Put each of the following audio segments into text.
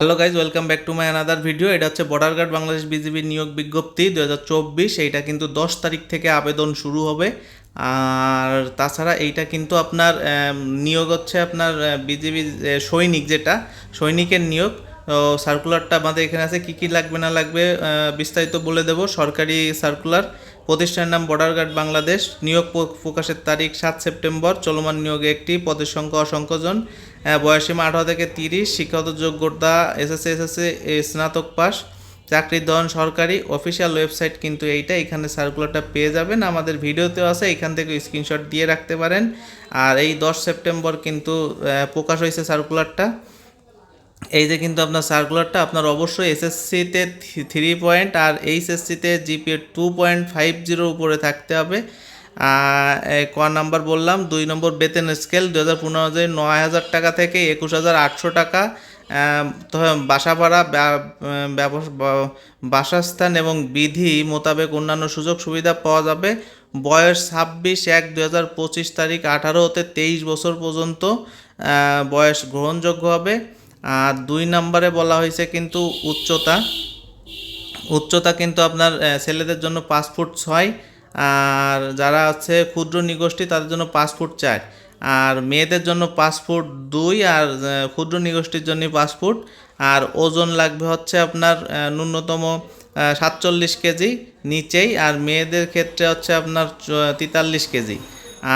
Hello guys, welcome back to my another video. এটা হচ্ছে border guard Bangladesh বিজিবির নিয়োগ বিজ্ঞপ্তি 2024। এইটা কিন্তু 10 তারিখ থেকে আবেদন শুরু হবে। আর তাছাড়া এইটা কিন্তু আপনার নিয়োগ হচ্ছে আপনার বিজিবি সৈনিক, যেটা সৈনিকের নিয়োগ। তো সার্কুলারটা আমাদের এখানে আছে, কী কী লাগবে না লাগবে বিস্তারিত বলে দেব। সরকারি সার্কুলার, প্রতিষ্ঠানের নাম বর্ডার গার্ড বাংলাদেশ, নিয়োগ প্রকাশের তারিখ 7 সেপ্টেম্বর, চলমান নিয়োগে একটি, পদের সংখ্যা অসংখ্যজন, বয়সীমা 18 থেকে 30, শিক্ষাগত যোগ্যতা এসএসসি স্নাতক পাস, চাকরির ধরন সরকারি। অফিসিয়াল ওয়েবসাইট কিন্তু এইটা, এখানে সার্কুলারটা পেয়ে যাবেন, আমাদের ভিডিওতেও আছে, এখান থেকে স্ক্রিনশট দিয়ে রাখতে পারেন। আর এই 10 সেপ্টেম্বর কিন্তু প্রকাশ হয়েছে সার্কুলারটা। এই যে কিন্তু আপনার সার্কুলারটা, আপনার অবশ্যই এসএসসিতে 3 পয়েন্ট আর এইচএসসিতে জিপিএ 2.50 উপরে থাকতে হবে। ক নাম্বার বললাম, 2 নম্বর বেতন স্কেল 2015 অনুযায়ী 9,000 টাকা থেকে 21,800 টাকা। বাসা ভাড়া, বাসস্থান এবং বিধি মোতাবেক অন্যান্য সুযোগ সুবিধা পাওয়া যাবে। বয়স 26/1/2025 তারিখ 18 হতে 23 বছর পর্যন্ত বয়স গ্রহণযোগ্য হবে। আর 2 নম্বরে বলা হয়েছে কিন্তু উচ্চতা কিন্তু আপনার ছেলেদের জন্য 5 ফুট 6, আর যারা আছে ক্ষুদ্র নিগোষ্ঠী তাদের জন্য 5 ফুট 4, আর মেয়েদের জন্য 5 ফুট 2, আর ক্ষুদ্র নিগোষ্ঠীর জন্য 5 ফুট। আর ওজন লাগবে হচ্ছে আপনার ন্যূনতম 47 কেজি নিচেই, আর মেয়েদের ক্ষেত্রে হচ্ছে আপনার 43 কেজি।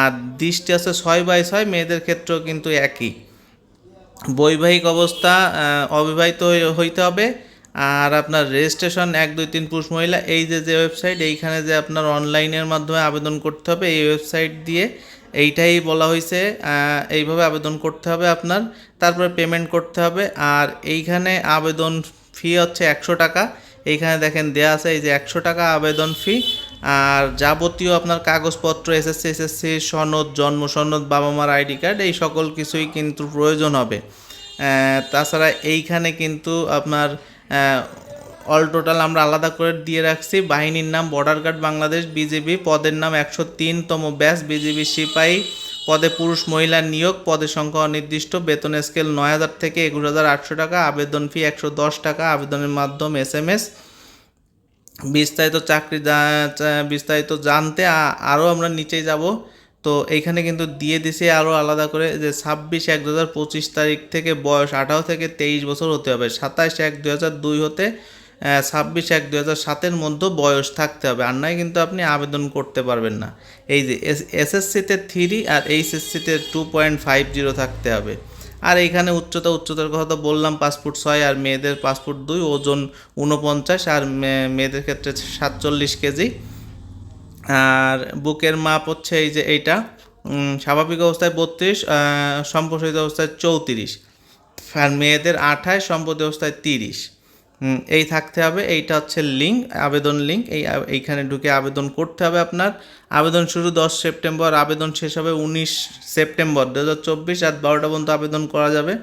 আর দৃষ্টি আছে 6/6, মেয়েদের ক্ষেত্রেও কিন্তু একই। বৈবাহিক অবস্থা অবিবাহিত হইতে হবে। আর আপনার রেজিস্ট্রেশন 1, 2, 3 পুরুষ মহিলা। এই যে ওয়েবসাইট, এইখানে যে আপনার অনলাইনের মাধ্যমে আবেদন করতে হবে, এই ওয়েবসাইট দিয়ে এইটাই বলা হয়েছে, এইভাবে আবেদন করতে হবে আপনার। তারপরে পেমেন্ট করতে হবে। আর এইখানে আবেদন ফি হচ্ছে 100 টাকা। এইখানে দেখেন দেয়া আছে, এই যে 100 টাকা আবেদন ফি। আর যাবতীয় আপনার কাগজপত্র, এসএসসি সনদ, জন্ম সনদ, বাবা মার আইডি কার্ড, এই সকল কিছুই কিন্তু প্রয়োজন হবে। তাছাড়া এইখানে কিন্তু আপনার অল টোটাল আমরা আলাদা করে দিয়ে রাখছি। বাহিনীর নাম বর্ডার গার্ড বাংলাদেশ বিজিবি, পদের নাম 103তম ব্যাচ বিজিবি সিপাহী, পদে পুরুষ মহিলা নিয়োগ, পদের সংখ্যা অনির্দিষ্ট, বেতন স্কেল 9,000 থেকে 21,800 টাকা, আবেদন ফি 110 টাকা, আবেদনের মাধ্যম SMS। বিস্তারিত জানতে আরও আমরা নিচেই যাব। তো এইখানে কিন্তু দিয়ে দিছে আরও আলাদা করে যে 26/1/2025 তারিখ থেকে বয়স 18 থেকে 23 বছর হতে হবে। 27/1/2002 হতে 26/1/2007 মধ্যে বয়স থাকতে হবে, আর নয় কিন্তু আপনি আবেদন করতে পারবেন না। এই যে এসএসসিতে 3 আর এইচএসসিতে 2.50 থাকতে হবে। আর এইখানে উচ্চতার কথা তো বললাম, 5 ফুট 6, আর মেয়েদের 5 ফুট 2, ওজন 49, আর মেয়েদের ক্ষেত্রে 47 কেজি। আর বুকের মাপ হচ্ছে এই যে এইটা, স্বাভাবিক অবস্থায় 32, সম্প্রসারিত অবস্থায় 34, আর মেয়েদের 28, সম্প্রতি অবস্থায় 30। এই থাকতে হবে। এইটা হচ্ছে লিঙ্ক, আবেদন লিঙ্ক। এইখানে ঢুকে আবেদন করতে হবে আপনার। আবেদন শুরু 10 সেপ্টেম্বর, আবেদন শেষ হবে 19 সেপ্টেম্বর 2024, রাত 12টা পর্যন্ত আবেদন করা যাবে।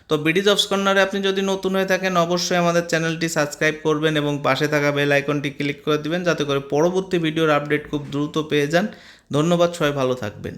তো বিডি জবস কর্নারে আপনি যদি নতুন হয়ে থাকেন, অবশ্যই আমাদের চ্যানেলটি সাবস্ক্রাইব করবেন এবং পাশে থাকা বেল আইকনটি ক্লিক করে দিবেন, যাতে করে পরবর্তী ভিডিওর আপডেট খুব দ্রুত পেয়ে যান। ধন্যবাদ, সবাই ভালো থাকবেন।